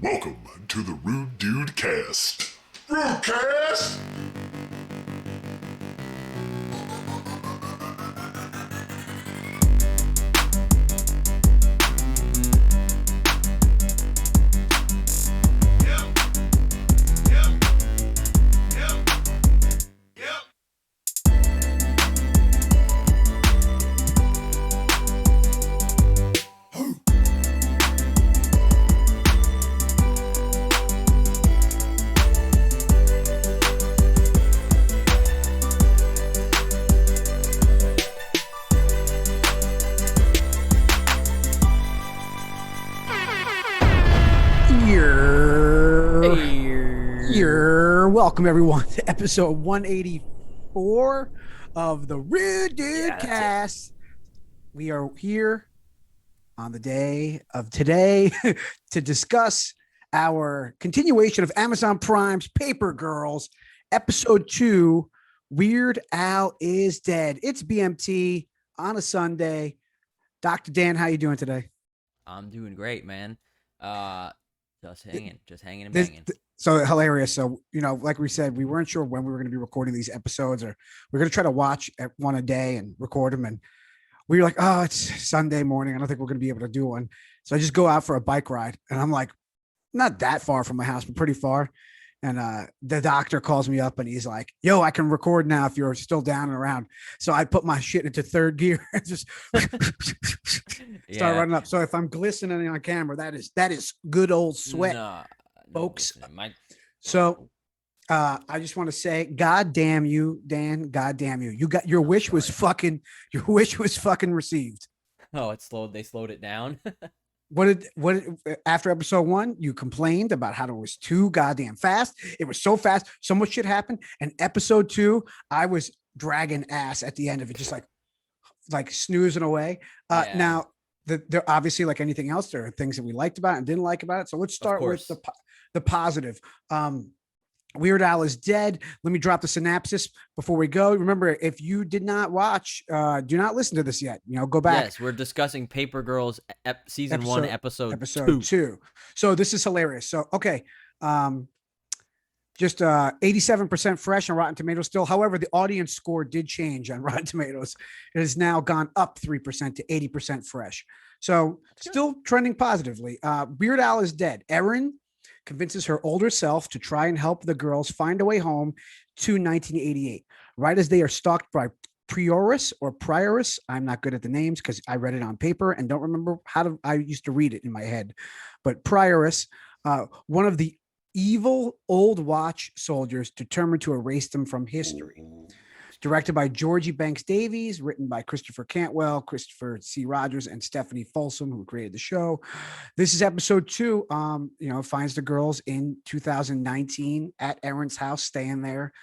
Welcome to the Rude Dude Cast. Rude Cast! Welcome everyone to episode 184 of the Rude Dude Cast. We are here on the day of today to discuss our continuation of Amazon Prime's Paper Girls, episode 2, Weird Al is Dead. It's BMT on a Sunday. Dr. Dan, how you doing today? I'm doing great, man. Just hanging and banging. So hilarious. So, like we said, we weren't sure when we were going to be recording these episodes, or we're going to try to watch one a day and record them. And we were like, oh, it's Sunday morning. I don't think we're going to be able to do one. So I just go out for a bike ride, and I'm like, not that far from my house, but pretty far. And the doctor calls me up and he's like, yo, I can record now if you're still down and around. So I put my shit into third gear and just start running up. So if I'm glistening on camera, that is good old sweat, folks. So I just want to say, God damn you, Dan. God damn you. You got your wish was fucking received. Oh, they slowed it down. What after episode 1, you complained about how it was too goddamn fast. It was so fast, so much shit happened. And episode 2, I was dragging ass at the end of it, just like snoozing away. Now, there obviously, like anything else, there are things that we liked about it and didn't like about it. So let's start with the positive. Weird Al is Dead. Let me drop the synopsis before we go. Remember, if you did not watch, do not listen to this yet. Go back. Yes, we're discussing Paper Girls season 1, episode 2. So this is hilarious. So, okay. Just 87% fresh on Rotten Tomatoes still. However, the audience score did change on Rotten Tomatoes. It has now gone up 3% to 80% fresh. So still trending positively. Weird Al is Dead. Erin convinces her older self to try and help the girls find a way home to 1988, right as they are stalked by Prioress. I'm not good at the names because I read it on paper and don't remember I used to read it in my head. But Prioress, one of the evil old watch soldiers determined to erase them from history. Directed by Georgie Banks Davies, written by Christopher Cantwell, Christopher C. Rogers, and Stephanie Folsom, who created the show. This is episode 2. Finds the girls in 2019 at Erin's house, staying there.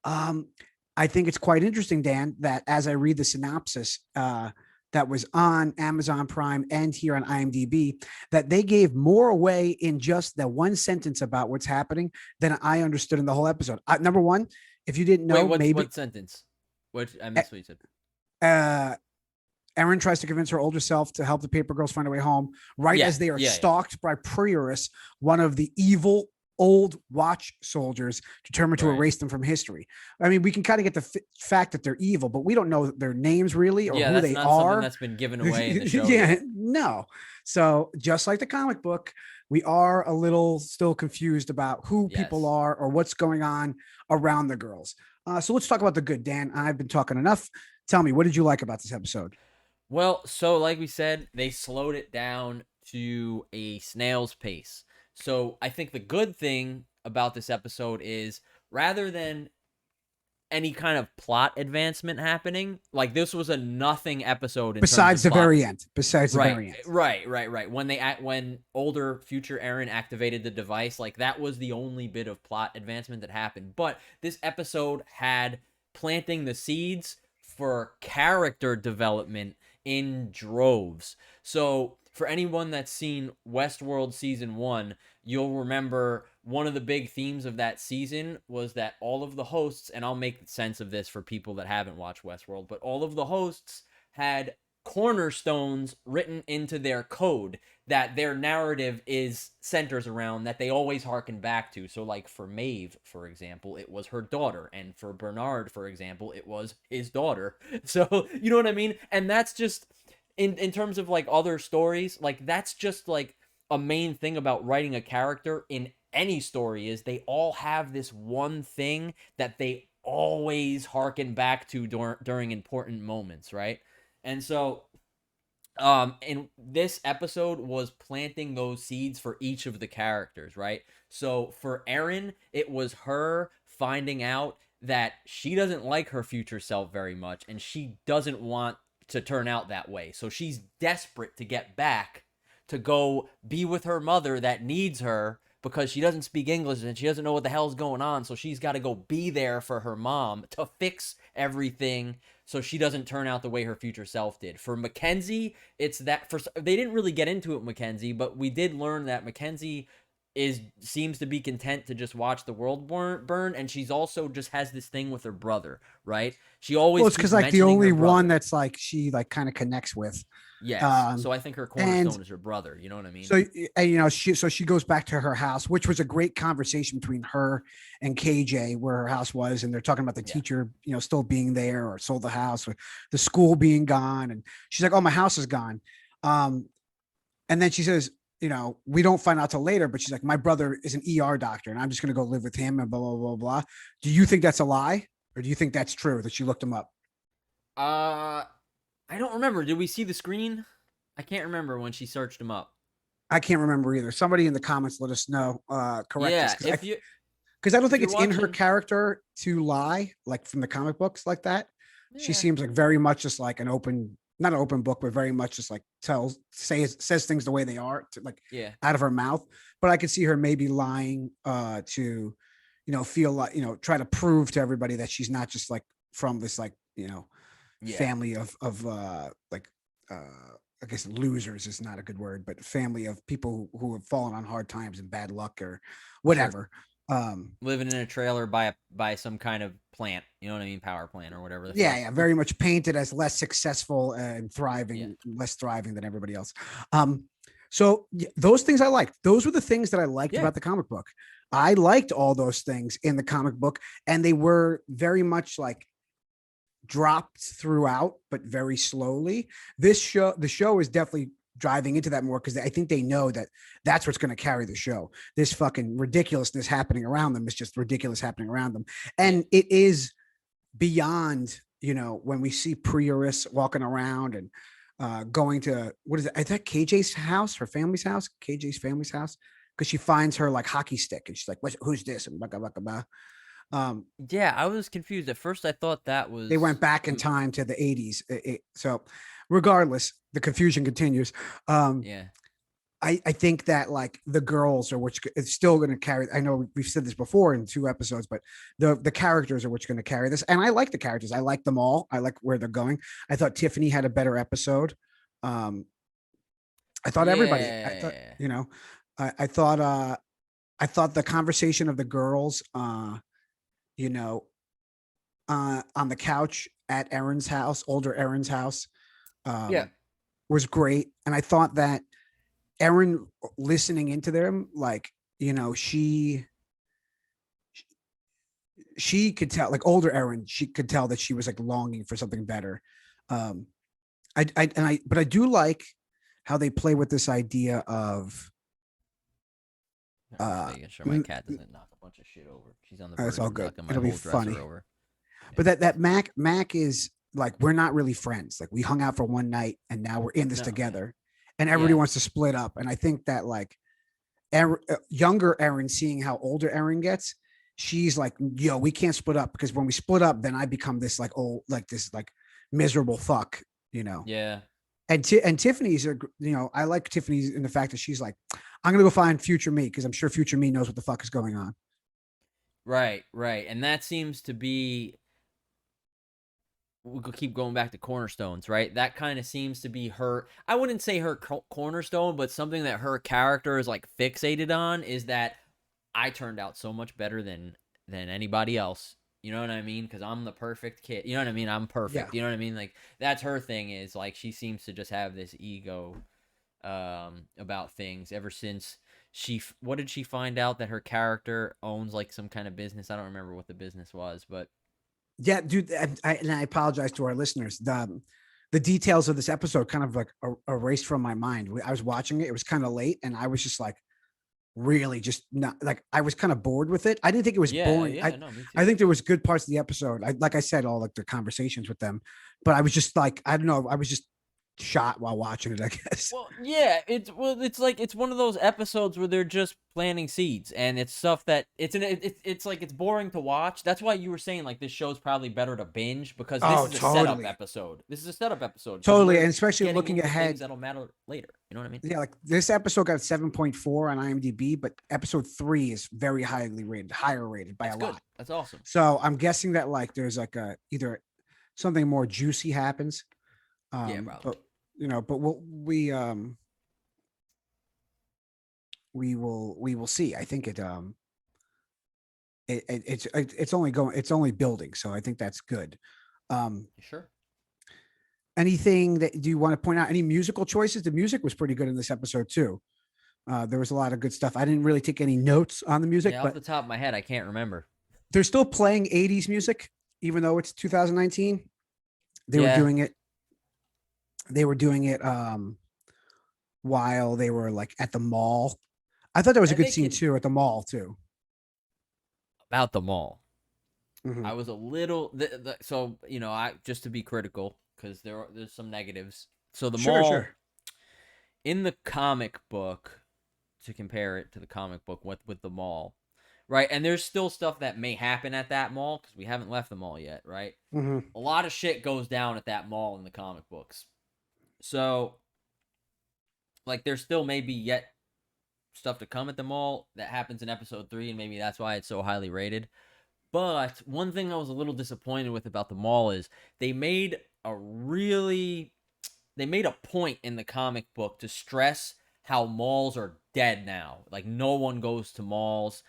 I think it's quite interesting, Dan, that as I read the synopsis that was on Amazon Prime and here on IMDb, that they gave more away in just that one sentence about what's happening than I understood in the whole episode. Number one, if you didn't know, what sentence? I missed what you said. Erin tries to convince her older self to help the Paper Girls find a way home, as they are stalked by Prioress, one of the evil old watch soldiers determined to erase them from history. I mean, we can kind of get the fact that they're evil, but we don't know their names really or who they are. That's been given away in the show. No. So just like the comic book, we are a little still confused about who people are or what's going on around the girls. So let's talk about the good. Dan, I've been talking enough. Tell me, what did you like about this episode? Well, so like we said, they slowed it down to a snail's pace. So I think the good thing about this episode is rather than any kind of plot advancement happening, like this was a nothing episode besides the very end. Right. When older future Erin activated the device, like that was the only bit of plot advancement that happened. But this episode had planting the seeds for character development in droves. So for anyone that's seen Westworld season 1, you'll remember one of the big themes of that season was that all of the hosts, and I'll make sense of this for people that haven't watched Westworld, but all of the hosts had cornerstones written into their code that their narrative is centers around that they always harken back to. So like for Maeve, for example, it was her daughter, and for Bernard, for example, it was his daughter. So you know what I mean? And that's just in terms of like other stories, like that's just like a main thing about writing a character in any story is they all have this one thing that they always harken back to during important moments, right? And so and this episode was planting those seeds for each of the characters, right? So for Erin, it was her finding out that she doesn't like her future self very much and she doesn't want to turn out that way. So she's desperate to get back to go be with her mother that needs her because she doesn't speak English and she doesn't know what the hell's going on. So she's got to go be there for her mom to fix everything so she doesn't turn out the way her future self did. For Mackenzie, it's that for they didn't really get into it, Mackenzie, but we did learn that Mackenzie seems to be content to just watch the world burn, and she's also just has this thing with her brother, right? She always Well, it's keeps because like the mentioning only her brother. one that's like she like kind of connects with. Yes. So I think her and cornerstone is her brother. You know what I mean? So and, you know, she goes back to her house, which was a great conversation between her and KJ, where her house was, and they're talking about the teacher, you know, still being there or sold the house, or the school being gone, and she's like, "Oh, my house is gone," and then she says, "You know, we don't find out till later," but she's like, "My brother is an ER doctor, and I'm just going to go live with him," and blah blah blah blah. Do you think that's a lie, or do you think that's true that she looked him up? I don't remember. Did we see the screen? I can't remember when she searched him up. I can't remember either. Somebody in the comments let us know. Correct us. Yeah, if you because I don't think you're it's in her watching- character to lie, like from the comic books like that. She Yeah. seems like very much just like an open, not an open book, but very much just like says things the way they are, to like Yeah. out of her mouth. But I could see her maybe lying to, you know, feel like, you know, try to prove to everybody that she's not just like from this like, you know, Yeah. family of like I guess losers is not a good word, but family of people who have fallen on hard times and bad luck or whatever. Living in a trailer by some kind of plant, you know what I mean, power plant or whatever. Yeah, very much painted as less successful and thriving, less thriving than everybody else. So those things I liked. Those were the things that I liked about the comic book. I liked all those things in the comic book, and they were very much like dropped throughout, but very slowly. The show is definitely driving into that more because I think they know that that's what's going to carry the show. This fucking ridiculousness happening around them is just ridiculous happening around them. And it is beyond, you know, when we see Prioris walking around and going to, what is it? Is that KJ's house, her family's house, KJ's family's house? Because she finds her like hockey stick and she's like, who's this? And blah, blah, blah, blah. Yeah, I was confused at first. I thought that was they went back in time to the 80s. So regardless, the confusion continues. Yeah. I think that like the girls are which it's still going to carry. I know we've said this before in 2 episodes, but the characters are which going to carry this. And I like the characters. I like them all. I like where they're going. I thought Tiffany had a better episode. I thought everybody, I thought, you know, I thought the conversation of the girls, you know, on the couch at Erin's house, older Erin's house, was great. And I thought that Erin listening into them, like, you know, she could tell, like older Erin, she could tell that she was like longing for something better. But I do like how they play with this idea of making sure my cat doesn't knock a bunch of shit over. She's on the verge it's all of good. knocking my It'll be whole dresser funny. over. But that Mac is like, we're not really friends. Like we hung out for one night and now we're in this together, and everybody wants to split up. And I think that like younger Erin seeing how older Erin gets, she's like, yo, we can't split up because when we split up, then I become this like old, like this like miserable fuck, you know? Yeah. And Tiffany's, you know, I like Tiffany's in the fact that she's like, I'm going to go find future me because I'm sure future me knows what the fuck is going on. Right. And that seems to be, we'll keep going back to cornerstones, right? That kind of seems to be her, I wouldn't say her cornerstone, but something that her character is like fixated on is that I turned out so much better than anybody else. You know what I mean? Because I'm the perfect kid. You know what I mean? I'm perfect. Yeah. You know what I mean? Like, that's her thing is, like, she seems to just have this ego. about things ever since what did she find out that her character owns like some kind of business? I don't remember what the business was, but Yeah, dude, and I apologize to our listeners. The details of this episode kind of like erased from my mind. I was watching it; it was kind of late, and I was just like, really, just not like I was kind of bored with it. I didn't think it was boring. no, me too. I think there was good parts of the episode. Like I said, all like the conversations with them, but I was just like, I don't know, I was just shot while watching it, I guess. Well, yeah, it's like it's one of those episodes where they're just planting seeds, and it's stuff that it's like it's boring to watch. That's why you were saying like this show's probably better to binge because this Oh, is a setup totally. episode. This is a setup episode. 'Cause Totally, we're and especially getting looking into ahead. things that'll matter later. You know what I mean? Yeah, like this episode got 7.4 on IMDb, but episode 3 is very highly rated, higher rated by That's a good. lot. That's awesome. So I'm guessing that like there's like a either something more juicy happens. Yeah, probably. But but we will see. I think it's only building, so I think that's good. Sure. Anything that do you want to point out? Any musical choices? The music was pretty good in this episode too. There was a lot of good stuff. I didn't really take any notes on the music, Yeah, off but the top of my head, I can't remember. they're still playing 80s music, even though it's 2019. They Yeah. were doing it. They were doing it while they were like at the mall. I thought that was a And good they scene can- too at the mall too. About the mall. Mhm. I was a little so I just to be critical because there's some negatives. So the mall in the comic book, to compare it to the comic book with the mall, right? And there's still stuff that may happen at that mall because we haven't left the mall yet, right? Mhm. A lot of shit goes down at that mall in the comic books. So like there's still maybe yet stuff to come at the mall that happens in episode 3, and maybe that's why it's so highly rated. But one thing I was a little disappointed with about the mall is they made a point in the comic book to stress how malls are dead now. Like no one goes to malls.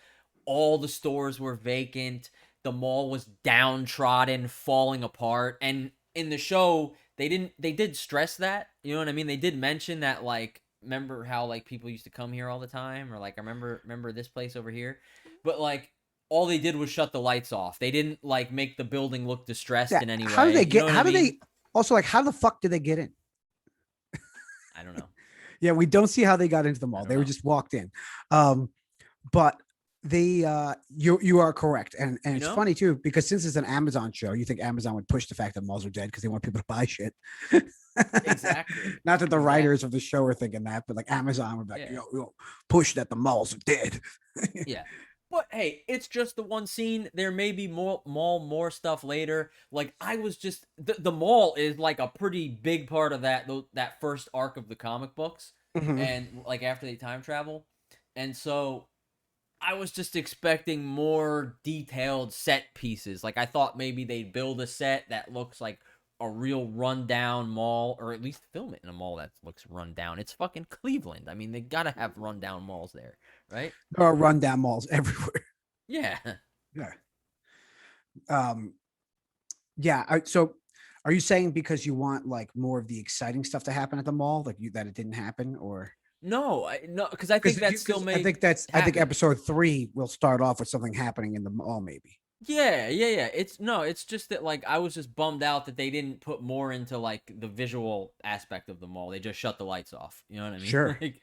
All the stores were vacant. The mall was downtrodden, falling apart. And in the show, they did stress that. You know what I mean? They did mention that like remember how like people used to come here all the time, or like I remember this place over here. But like all they did was shut the lights off. They didn't like make the building look distressed in any way. How did they get? You know How what I did mean? they? Also, like, how the fuck did they get in? I don't know. Yeah, we don't see how they got into the mall. don't They were know. just walked in. But they you are correct. And You it's know? funny too, because since it's an Amazon show, you think Amazon would push the fact that malls are dead because they want people to buy shit. Exactly. Not that the Exactly. writers of the show are thinking that, but like Amazon would be like, Yeah. push that the malls are dead. Yeah. But hey, it's just the one scene. There may be more stuff later. Like I was just the mall is like a pretty big part of that first arc of the comic books, Mhm. and like after they time travel, and so I was just expecting more detailed set pieces. Like I thought maybe they'd build a set that looks like a real rundown mall, or at least film it in a mall that looks rundown. It's fucking Cleveland. I mean, they gotta have rundown malls there, right? There are rundown malls everywhere. Yeah. Yeah. So are you saying because you want like more of the exciting stuff to happen at the mall, like that it didn't happen, or No, because I think that still may. I think happen. episode 3 will start off with something happening in the mall, maybe. Yeah. It's just that like I was just bummed out that they didn't put more into like the visual aspect of the mall. They just shut the lights off. You know what I mean? Sure. Like,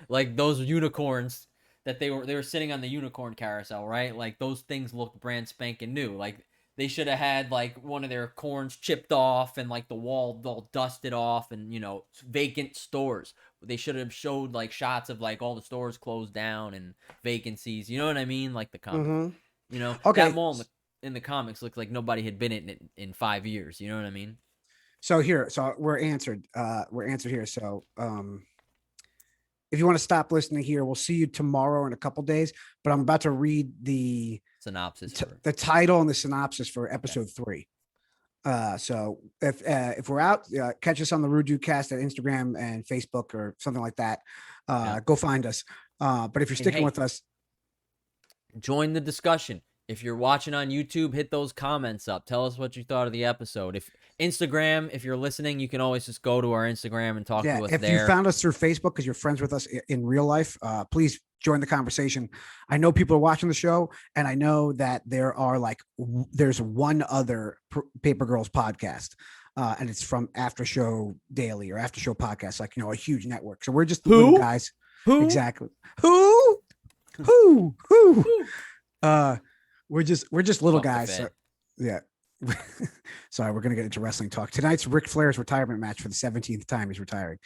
like those unicorns that they were sitting on the unicorn carousel, right? Like those things looked brand spanking new. Like they should have had like one of their corns chipped off and like the wall all dusted off, and vacant stores. They should have showed like shots of like all the stores closed down and vacancies. You know what I mean? Like the comic. Mhm. Okay. That mall in the comics looked like nobody had been in it in 5 years. You know what I mean? So we're answered. We're answered here. So if you want to stop listening here, we'll see you tomorrow in a couple days. But I'm about to read the Synopsis. the title and the synopsis for episode 3. So if we're out, catch us on the Rude Dude Cast at Instagram and Facebook or something like that. Go find us. But if you're sticking hey, with us, Join the discussion. If you're watching on YouTube, hit those comments up. Tell us what you thought of the episode. If Instagram, if you're listening, you can always just go to our Instagram and talk Yeah, to us if you there. found us through Facebook because you're friends with us in real life, please join the conversation. I know people are watching the show, and I know that there are there's one other Paper Girls podcast, and it's from After Show Daily or After Show Podcast, a huge network. So we're just little guys. Who? Exactly. Who? Who? We're just little Fuck the guys. So, Fed. yeah. Sorry, we're gonna get into wrestling talk. Tonight's Ric Flair's retirement match for the 17th time he's retiring.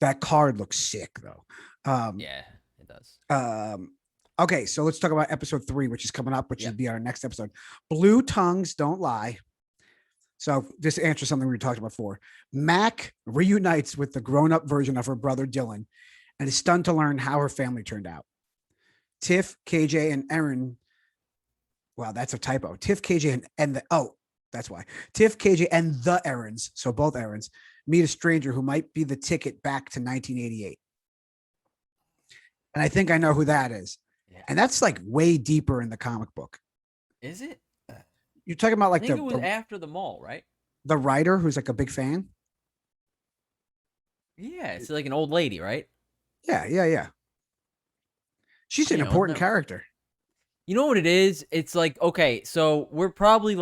That card looks sick though. Yeah, it does. Okay, so let's talk about episode 3, which is coming up, which will be our next episode. Blue Tongues Don't Lie. So this answers something we talked about before. Mac reunites with the grown-up version of her brother Dylan and is stunned to learn how her family turned out. Tiff, KJ, and Erin. Wow, that's a typo. Tiff, KJ, that's why. Tiff, KJ, and the Erins, so both Erins, meet a stranger who might be the ticket back to 1988. And I think I know who that is. Yeah. And that's like way deeper in the comic book. Is it? You're talking about I like think it was after the mall, right? the writer who's like a big fan. Yeah, it's like an old lady, right? Yeah. She's an important character. You know what it is? It's like, okay, so we're probably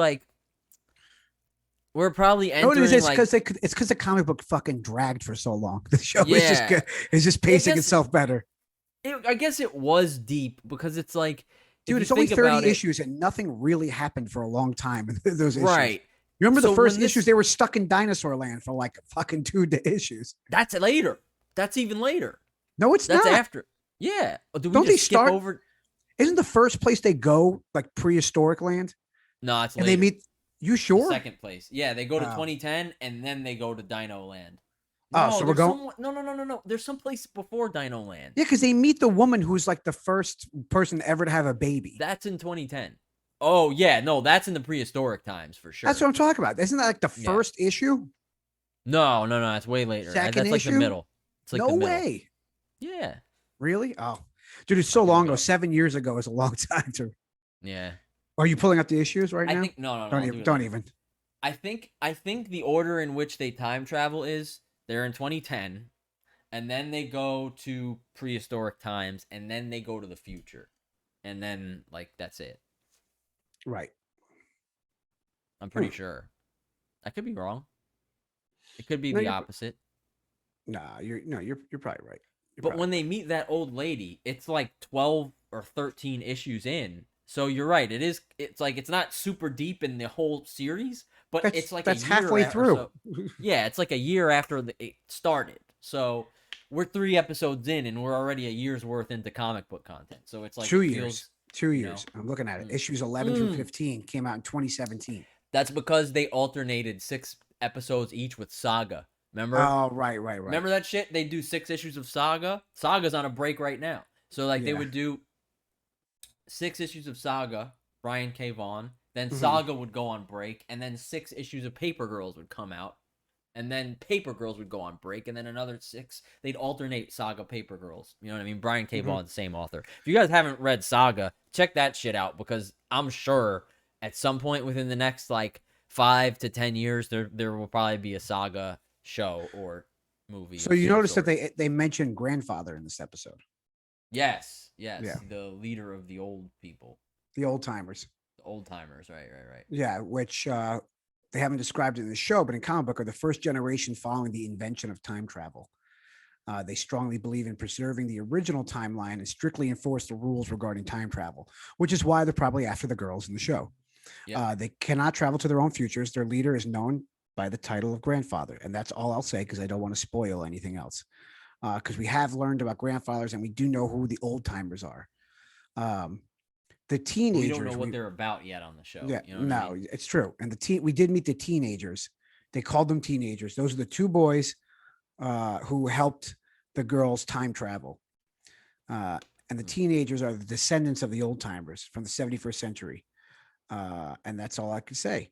entering It's like, because the comic book fucking dragged for so long. The show is just good. It's just pacing itself better. I guess it was deep because it's like, dude, it's only 30 issues and nothing really happened for a long time in those issues. Right. You remember the first issues? They were stuck in dinosaur land for like fucking 2 issues. That's later. That's even later. No, That's not. after. Yeah. Don't they skip over? Isn't the first place they go like prehistoric land? No, it's later. And they meet. You sure? The second place. Yeah, they go to 2010 and then they go to Dino Land. So we're going. No. There's some place before Dino Land. Yeah, because they meet the woman who's like the first person ever to have a baby. That's in 2010. Oh yeah, no, that's in the prehistoric times for sure. That's what I'm talking about. Isn't that like the first issue? No, that's way later. Second that's issue? Like the middle. It's like no the middle. way. Yeah. Really? Oh, dude, it's so long ago. 7 years ago is a long time to. Yeah. Are you pulling up the issues right now? I think no. Don't even. I think the order in which they time travel is they're in 2010, and then they go to prehistoric times, and then they go to the future, and then like that's it. Right. I'm pretty sure. I could be wrong. It could be the opposite. You're probably right. But when they meet that old lady, it's like 12 or 13 issues in. So you're right. It's like it's not super deep in the whole series, but it's like that's halfway through. So. Yeah, it's like a year after it started. So we're 3 episodes in, and we're already a year's worth into comic book content. So it's like 2 years. 2 years. I'm looking at it. Issues 11 through 15 came out in 2017. That's because they alternated 6 episodes each with Saga. Remember? Oh, right. Remember that shit? They do 6 issues of Saga. Saga's on a break right now. So like they would do 6 issues of Saga, Brian K. Vaughan. Then Saga would go on break, and then 6 issues of Paper Girls would come out. And then Paper Girls would go on break, and then another 6. They'd alternate Saga, Paper Girls. You know what I mean? Brian K. Vaughan, same author. If you guys haven't read Saga, check that shit out, because I'm sure at some point within the next like 5 to 10 years, there will probably be a Saga show or movie. So you notice that they mentioned grandfather in this episode. Yes. The leader of the old people. The old timers. The old timers, right. Yeah, which they haven't described it in the show, but in comic book are the first generation following the invention of time travel. They strongly believe in preserving the original timeline and strictly enforce the rules regarding time travel, which is why they're probably after the girls in the show. Yep. They cannot travel to their own futures. Their leader is known by the title of grandfather. And that's all I'll say, because I don't want to spoil anything else. Because we have learned about grandfathers and we do know who the old timers are. The teenagers. We don't know what they're about yet on the show. Yeah, you know I mean? It's true. And we did meet the teenagers. They called them teenagers. Those are the 2 boys who helped the girls time travel. And the teenagers are the descendants of the old timers from the 71st century. And that's all I can say.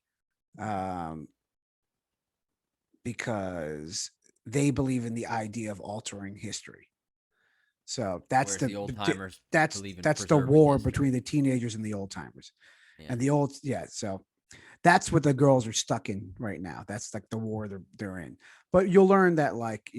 Because they believe in the idea of altering history. So that's Whereas the old timers that's believe in the preserving war history. between the teenagers and the old timers. Yeah. And the old, yeah. So that's what the girls are stuck in right now. That's like the war they're in. But you'll learn that, like,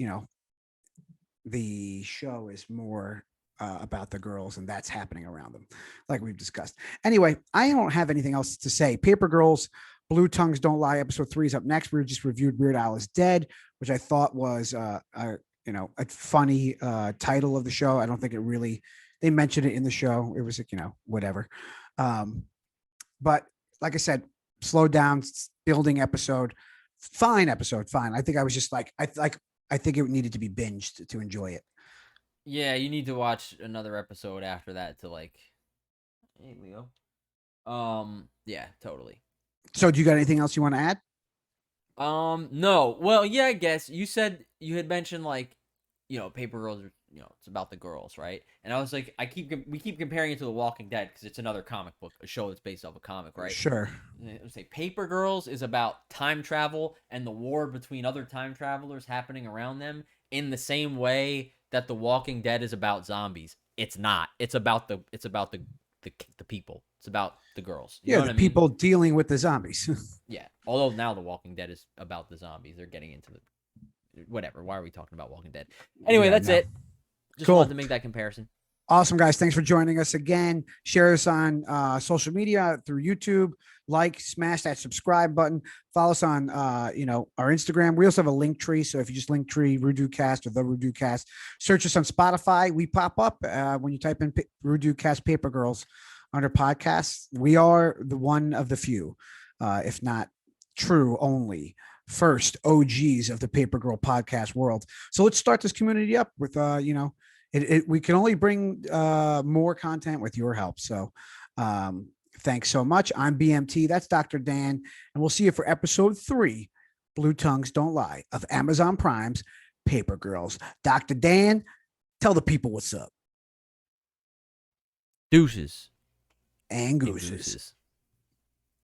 the show is more about the girls, and that's happening around them, like we've discussed. Anyway, I don't have anything else to say. Paper Girls, Blue Tongues Don't Lie, episode 3 is up next. We just reviewed Weird Al is Dead, which I thought was a funny title of the show. I don't think it really, they mentioned it in the show. It was whatever. But like I said, slow down, building episode, fine. I think I was just like, I think it needed to be binged to enjoy it. Yeah, you need to watch another episode after that to like. Hey, Leo. Yeah, totally. So do you got anything else you want to add? No. Well, yeah, I guess you said you had mentioned like, Paper Girls are, it's about the girls, right? And I was like, we keep comparing it to The Walking Dead because it's another comic book, a show that's based off a comic, right? Sure. I would say Paper Girls is about time travel and the war between other time travelers happening around them in the same way that The Walking Dead is about zombies. It's not. It's about the people. It's about the girls. You know what I mean? People dealing with the zombies. Yeah. Although now The Walking Dead is about the zombies. They're getting into the whatever. Why are we talking about Walking Dead? Anyway, that's it. Just Cool. wanted to make that comparison. Awesome, guys. Thanks for joining us again. Share us on social media through YouTube. Like, smash that subscribe button. Follow us on, our Instagram. We also have a link tree. So if you just link tree Cast or the Rudu Cast, search us on Spotify. We pop up when you type in Rudu Cast Paper Girls under podcasts. We are the one of the few, if not true only, first OGs of the Paper Girl podcast world. So let's start this community up with, we can only bring more content with your help. So thanks so much. I'm BMT. That's Dr. Dan. And we'll see you for episode 3, Blue Tongues Don't Lie, of Amazon Prime's Paper Girls. Dr. Dan, tell the people what's up. Deuces. And gooses.